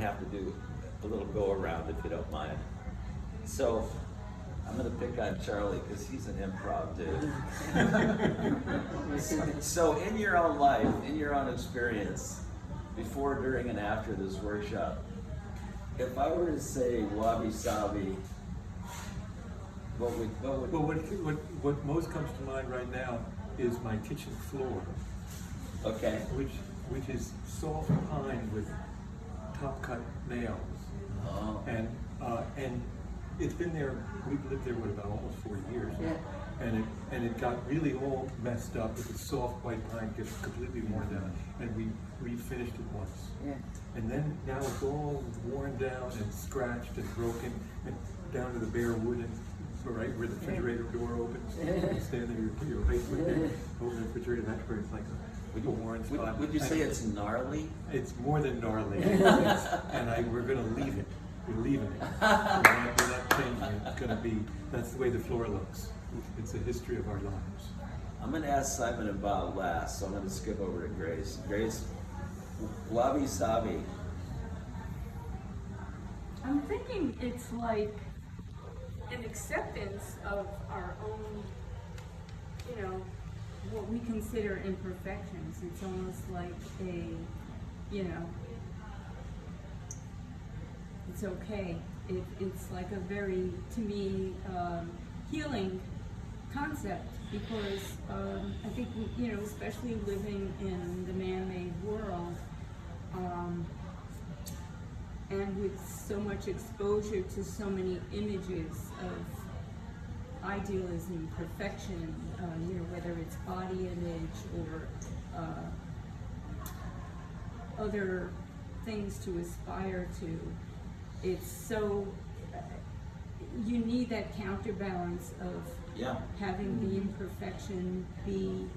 have to do a little go around if you don't mind. So I'm gonna pick on Charlie because he's an improv dude. So in your own life, in your own experience, before, during, and after this workshop, if I were to say Wabi-Sabi, what would Well, what most comes to mind right now is my kitchen floor, okay. which is soft pine with top cut nails, Oh. and it's been there. We've lived there about almost 4 years, Yeah. and it got really all messed up. With the soft white pine gets completely worn down, and we refinished it once. Yeah. And then now it's all worn down and scratched and broken, and down to the bare wood, and right where the refrigerator door opens. You stand there, you put your face with it, open the refrigerator, that's where it's like a worn spot. Would you say it's gnarly? It's more than gnarly, and we're gonna leave it. We're leaving it. We're not changing it. It's gonna be, that's the way the floor looks. It's a history of our lives. I'm gonna ask Simon and Bob last, so I'm gonna skip over to Grace. Grace, Wabi-Sabi. I'm thinking it's like an acceptance of our own, what we consider imperfections. It's almost like it's okay. It's like a very, to me, healing concept, because I think, especially living in the man-made world, and with so much exposure to so many images of idealism, perfection, whether it's body image or other things to aspire to, it's so, you need that counterbalance of having the imperfection be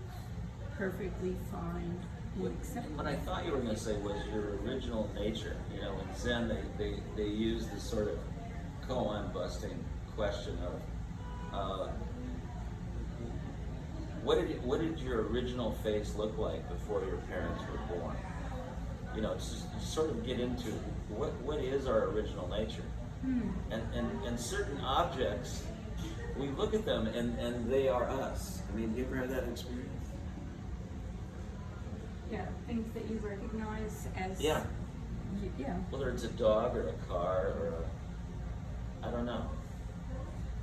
perfectly fine and acceptable. What I thought you were going to say was your original nature. In Zen, they use this sort of koan busting question of what did your original face look like before your parents were born? To sort of get into what is our original nature, and certain objects, we look at them and they are us. I mean, do you ever have that experience? Yeah, things that you recognize as Yeah. Yeah. Whether it's a dog or a car or I don't know.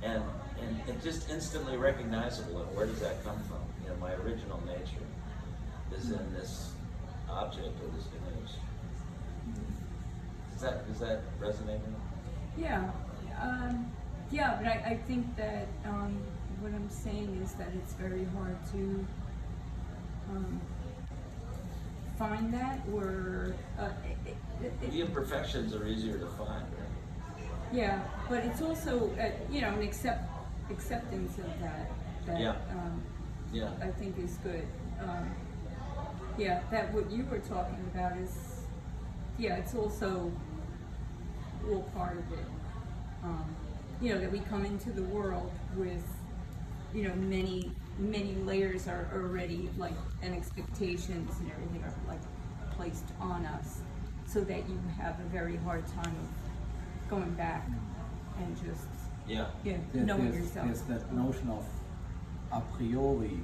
And it's just instantly recognizable. And where does that come from? My original nature is in this object or this image. Is that resonating? Yeah. But I think that what I'm saying is that it's very hard to find that, or the imperfections are easier to find, right? Yeah, but it's also an acceptance of that I think is good. That what you were talking about is it's also all part of it. That we come into the world with many layers are already like, and expectations and everything are like placed on us, so that you have a very hard time of going back and just knowing yourself. There's that notion of a priori,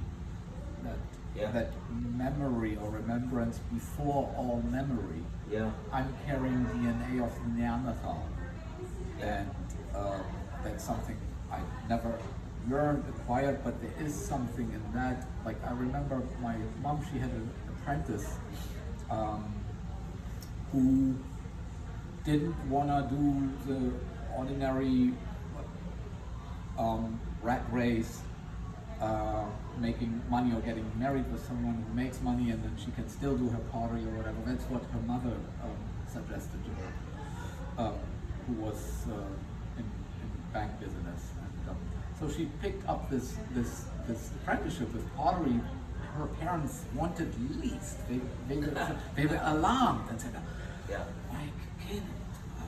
that memory or remembrance before all memory. I'm carrying DNA of Neanderthal, and that's something I never learned, acquired, but there is something in that. Like, I remember my mom, she had an apprentice who didn't wanna do the ordinary rat race, making money or getting married with someone who makes money and then she can still do her pottery or whatever. That's what her mother suggested to her, who was in bank business. And, so she picked up this apprenticeship with pottery. Her parents wanted least. They were alarmed and said, "My kid,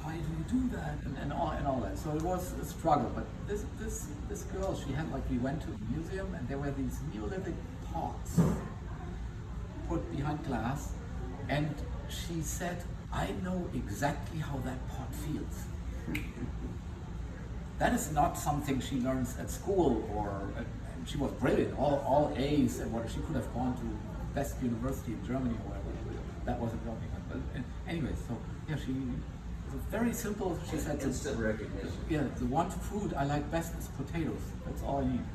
why do you do that?" and all that. So it was a struggle. But this girl, she had, like, we went to a museum and there were these Neolithic pots put behind glass, and she said, I know exactly how that pot feels. That is not something she learns at school, and she was brilliant, all A's, and what she could have gone to best university in Germany or whatever. That wasn't Birmingham. But anyway, so yeah, she was very simple. She said, instant recognition. yeah, the one food I like best is potatoes. That's all I need.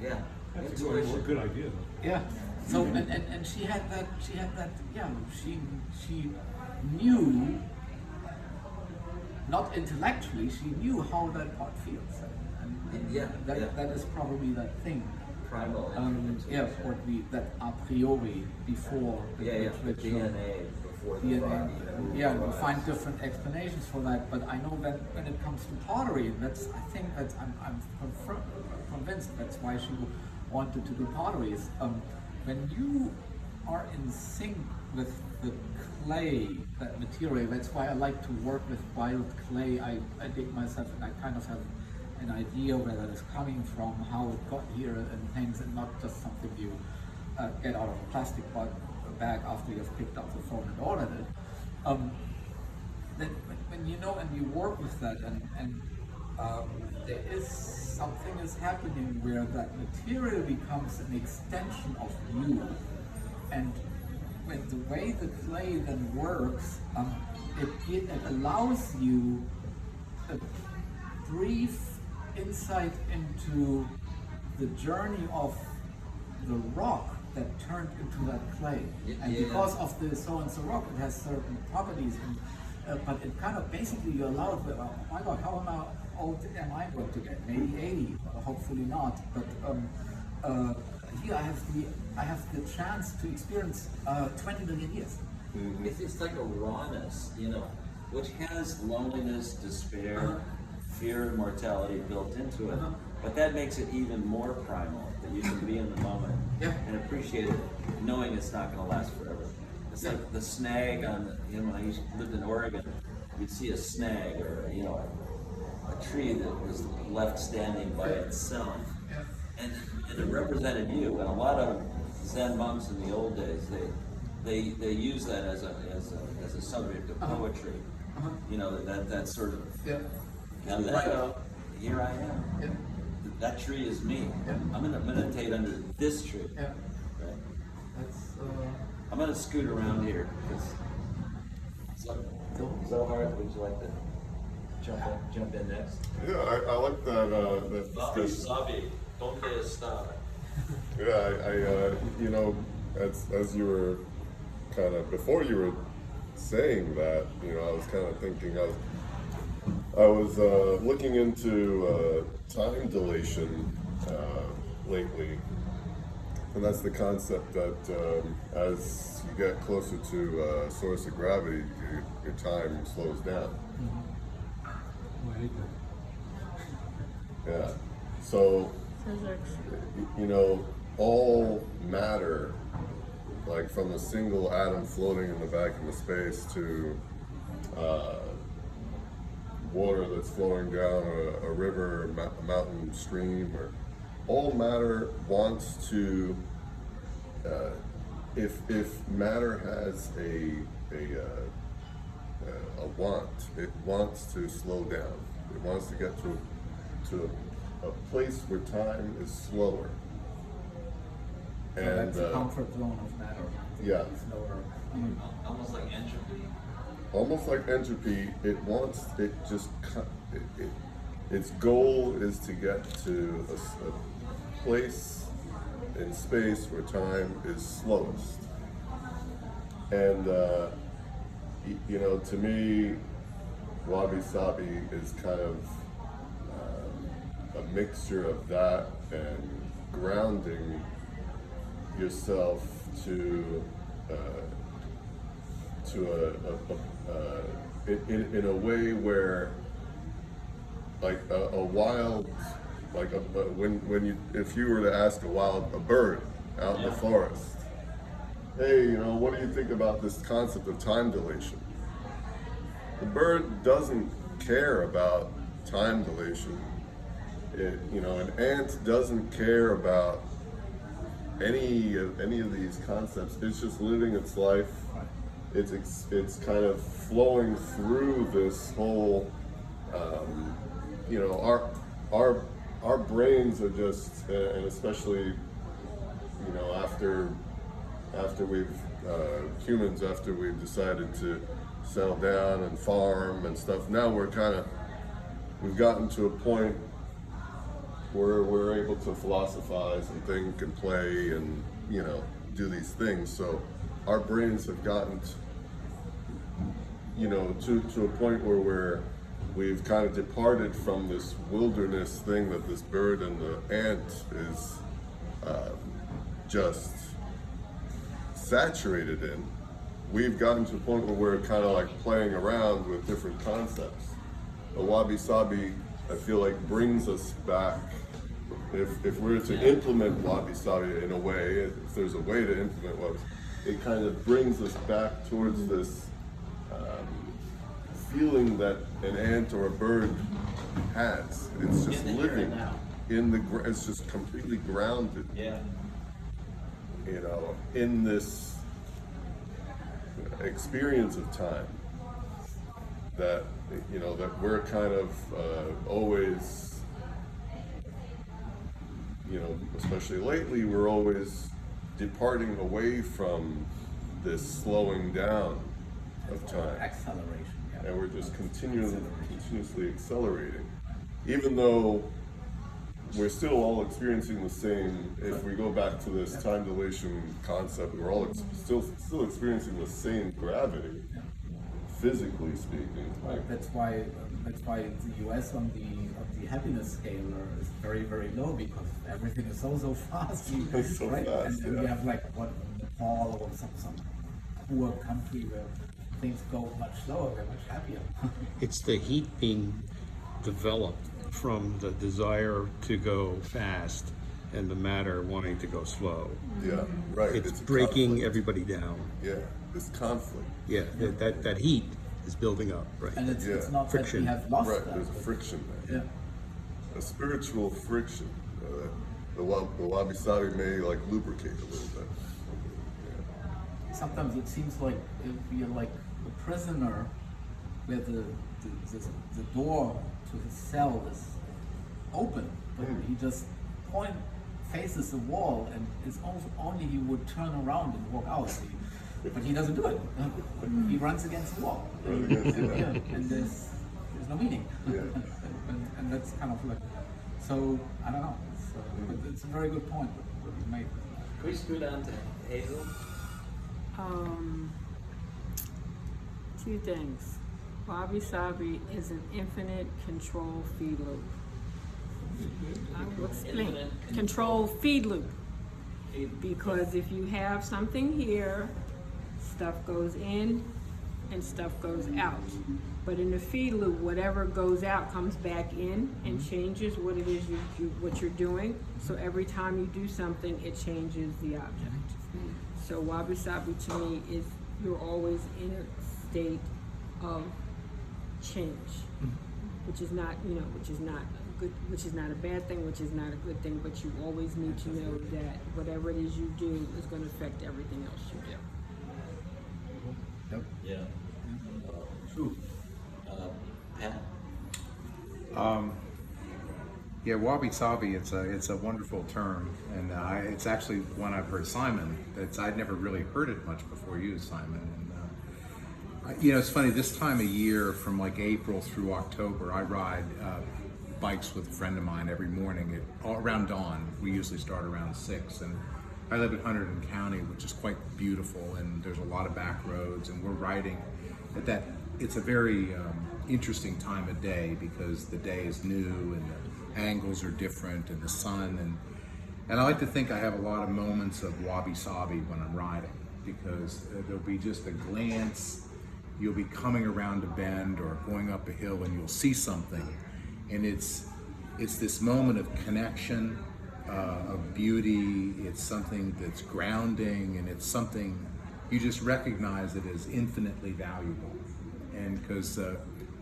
Yeah. That's a Intuition. good idea, though. Yeah. So and she had that. Yeah. She knew, not intellectually, she knew how that pot feels. And Yeah, that yeah. that is probably that thing. Primal Yeah, intuition. or that a priori before The which, DNA before the DNA. body. Yeah, you find different explanations for that. But I know that when it comes to pottery, I'm convinced that's why she wanted to do pottery. Is when you are in sync with the clay, that material. That's why I like to work with wild clay. I dig myself, and I kind of have an idea where that is coming from, how it got here, and things, and not just something you get out of a plastic bag after you've picked up the phone and ordered it. Then when you know and you work with that, and there is something is happening where that material becomes an extension of you, and when the way the clay then works, it allows you a brief insight into the journey of the rock that turned into that clay. And Yeah. because of the so-and-so rock, it has certain properties, but it kind of basically you allow it, oh my God, how old am I going to get? Maybe 80, hopefully not, but here I have the chance to experience 20 million years. It's like a rawness, which has loneliness, despair, fear and mortality built into it. But that makes it even more primal, that you can be in the moment and appreciate it, knowing it's not going to last forever. It's like the snag on, when I lived in Oregon, you'd see a snag or, a tree that was left standing by itself. And it represented you. And a lot of Zen monks in the old days, they use that as a subject of poetry. That sort of, and here I am. That tree is me. I'm going to meditate under this tree. Yeah. Right? That's I'm going to scoot around here. Zohar, would you like to jump in next? Yeah, I like that discussion. Wabi-Sabi, donde está? Yeah, as you were kind of, before you were saying that, I was kind of thinking, I was looking into time dilation lately, and that's the concept that as you get closer to a source of gravity, your time slows down. Oh, I hate that. Yeah. So, all matter, like from a single atom floating in the vacuum of space to water that's flowing down a river, a mountain, stream, or all matter wants to. If matter has a want, it wants to slow down. It wants to get to a place where time is slower. And that's the comfort zone of matter. yeah. Slower. Almost like entropy. Almost like entropy, its goal is to get to a place in space where time is slowest. And, to me, Wabi-Sabi is kind of a mixture of that and grounding yourself in a way where, like a wild, like if you were to ask a bird out in the forest, hey, what do you think about this concept of time dilation? The bird doesn't care about time dilation. An ant doesn't care about any of these concepts. It's just living its life it's kind of flowing through this whole, you know, our brains are just, and especially, you know, after we've humans, after we've decided to settle down and farm and stuff, now we've gotten to a point where we're able to philosophize and think and play and, you know, do these things. So our brains have gotten you know, to a point where we've kind of departed from this wilderness thing that this bird and the ant is just saturated in. We've gotten to a point where we're kind of like playing around with different concepts. The Wabi-Sabi, I feel like, brings us back. If we're to implement Wabi-Sabi in a way, if there's a way to implement Wabi-Sabi, it kind of brings us back towards this feeling that an ant or a bird has. It's just In the here living and now. it's just completely grounded, Yeah. you know, in this experience of time that, you know, that we're kind of always, you know, especially lately, we're always departing away from this slowing down of time. Acceleration. Yeah. And we're just continuously accelerating. Even though we're still all experiencing the same, if we go back to this time dilation concept, we're all still experiencing the same gravity, physically speaking. Right. That's why the US on the happiness scale is very, very low, because everything is so fast. It's so right? fast, And yeah. we have like what, Nepal or some poor country where things go much slower, they're much happier. It's the heat being developed from the desire to go fast and the matter wanting to go slow. Yeah, right. It's a breaking conflict. everybody down. Yeah, it's conflict. Yeah, that heat is building up, right? And it's Yeah. not Friction. that we have lost Right, that. there's a friction there. Yeah. A spiritual friction. The Wabi-Sabi may like lubricate a little bit. Sometimes it seems like you're like a prisoner where the door to his cell is open, but he just faces the wall, and it's only he would turn around and walk out. But he doesn't do it. He runs against the wall. Right against the wall. Yeah, and there's no meaning. Yeah. and that's kind of like, so I don't know. But it's a very good point what you made. Can we scoot on to Hazel? Two things. Wabi-Sabi is an infinite control feed loop. I will explain. Infinite Control feed loop. Feed- Because if you have something here, stuff goes in and stuff goes out. But in the feed loop, whatever goes out comes back in and changes what it is what you're doing. So every time you do something, it changes the object. So Wabi-Sabi to me is you're always in a state of change, which is not, which is not good, which is not a bad thing, which is not a good thing, but you always need to know that whatever it is you do is going to affect everything else you do. Yep. Yeah. True. Pat? Yeah, wabi-sabi, it's a wonderful term, and it's actually one I've heard Simon. I'd never really heard it much before you, Simon. And it's funny, this time of year, from like April through October, I ride bikes with a friend of mine every morning around dawn. We usually start around 6, and I live in Hunterdon County, which is quite beautiful, and there's a lot of back roads, and we're riding at that. It's a very interesting time of day because the day is new and the angles are different and the sun, and I like to think I have a lot of moments of wabi-sabi when I'm riding, because there'll be just a glance, you'll be coming around a bend or going up a hill and you'll see something, and it's this moment of connection, of beauty. It's something that's grounding, and it's something you just recognize it as infinitely valuable. And because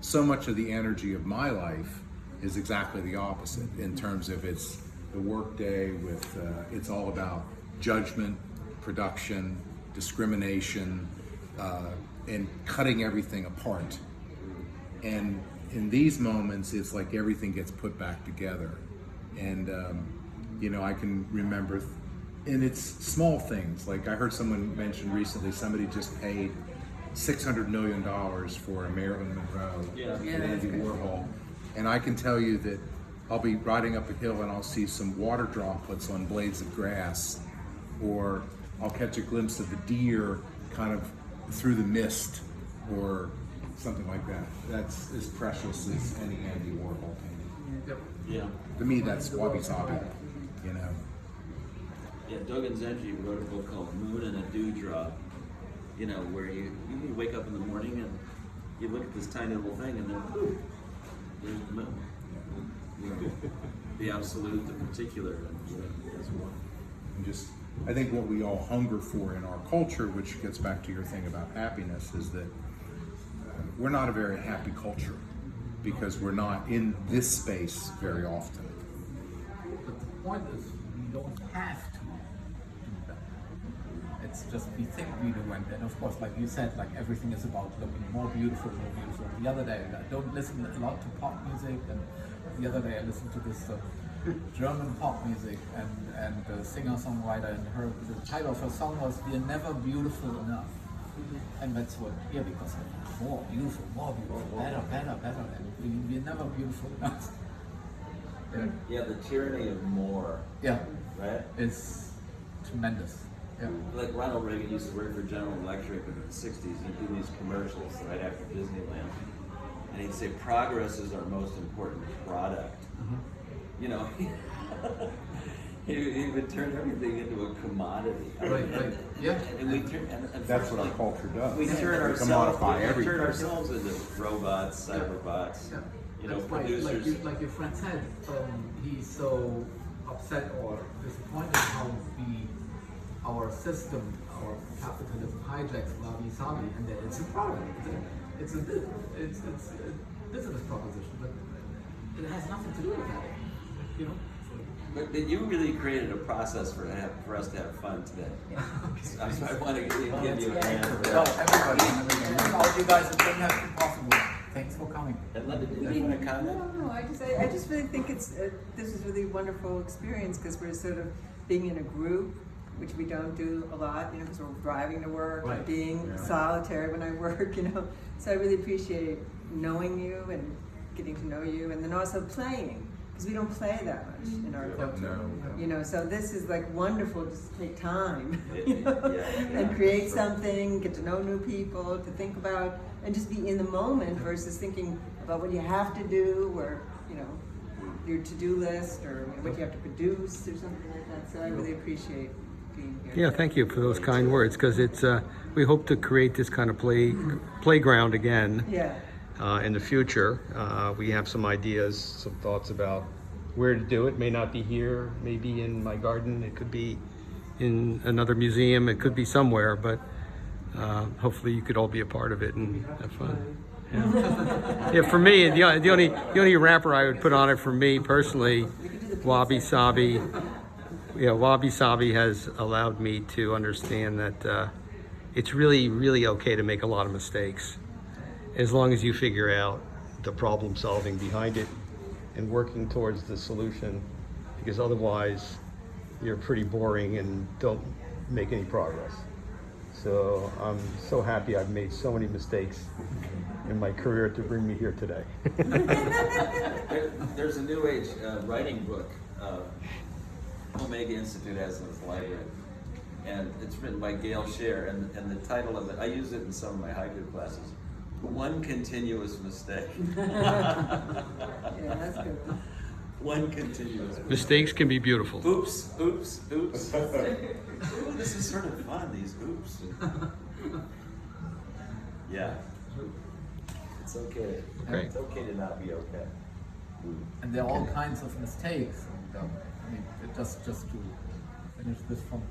so much of the energy of my life is exactly the opposite in terms of it's the work day with it's all about judgment, production, discrimination, and cutting everything apart. And in these moments, it's like everything gets put back together. And, you know, I can remember, and it's small things. Like I heard someone mention recently, somebody just paid $600 million for a Marilyn Monroe and Andy Warhol. And I can tell you that I'll be riding up a hill and I'll see some water droplets on blades of grass, or I'll catch a glimpse of a deer kind of through the mist, or something like that. That's as precious as any Andy Warhol painting. Yeah. To me, that's Wabi-Sabi, you know. Yeah, Dogen Zenji wrote a book called Moon and a Dewdrop, you know, where you wake up in the morning and you look at this tiny little thing and then poof, there's the moon. You know, the absolute, the particular, as well. And just, I think what we all hunger for in our culture, which gets back to your thing about happiness, is that we're not a very happy culture because we're not in this space very often. But the point is, we don't have to do that. It's just we think we do, and of course, like you said, like everything is about looking more beautiful, more beautiful. The other day, I don't listen a lot to pop music, and the other day I listened to this German pop music, and the singer-songwriter, and the title of her song was "We're Never Beautiful Enough," and that's what here, because more beautiful, better, and we're never beautiful enough. Yeah, the tyranny of more, Yeah, right? it's tremendous. Yeah. Like Ronald Reagan used to work for General Electric in the 60s. He'd do these commercials right after Disneyland. And he'd say, progress is our most important product. You know, he would turn everything into a commodity. Right. Yeah. And we turn, and That's what our culture does. we turn We ourselves, commodify we everything. turn ourselves into robots, cyberbots. Yeah. You know, That's why, producers. like your friend said, he's so upset or disappointed how our system, our capitalism hijacks Wabi-Sabi, and that it's a problem. It's a business proposition, but it has nothing to do with that, you know. But you really created a process for us to have fun today. So I want to give you a hand for Well, that. everybody, all you guys, it wouldn't have been possible. Thanks for coming. And Linda, did you want to comment? No, I just really think it's this is really a wonderful experience because we're sort of being in a group, which we don't do a lot, you know, because we're driving to work, Right. being solitary when I work, you know. So I really appreciate knowing you and getting to know you, and then also playing, because we don't play that much in our culture. No. You know, so this is like wonderful just to take time, Yeah, you know, yeah, and create sure. something, get to know new people, to think about, and just be in the moment versus thinking about what you have to do or, you know, your to-do list or what you have to produce or something like that. So I really appreciate being here. Yeah, thank you for those kind words, because it's we hope to create this kind of playground again Yeah. in the future. We have some ideas, some thoughts about where to do it. May not be here, maybe in my garden. It could be in another museum. It could be somewhere, but hopefully you could all be a part of it and have fun. Yeah, yeah, for me, the only wrapper I would put on it for me personally, Wabi-Sabi. Yeah, Wabi-Sabi has allowed me to understand that it's really, really okay to make a lot of mistakes, as long as you figure out the problem solving behind it and working towards the solution, because otherwise you're pretty boring and don't make any progress. So I'm so happy I've made so many mistakes in my career to bring me here today. There's a New Age writing book Omega Institute has in its library, and it's written by Gail Scher, and the title of it, I use it in some of my haiku classes, One Continuous Mistake. Yeah, that's good. One continuous mistake. Mistakes can be beautiful. Oops, oops, oops. Ooh, this is sort of fun, these oops. Yeah. It's okay. Great. It's okay to not be okay. And there are all kinds of mistakes. And, I mean, just to finish this from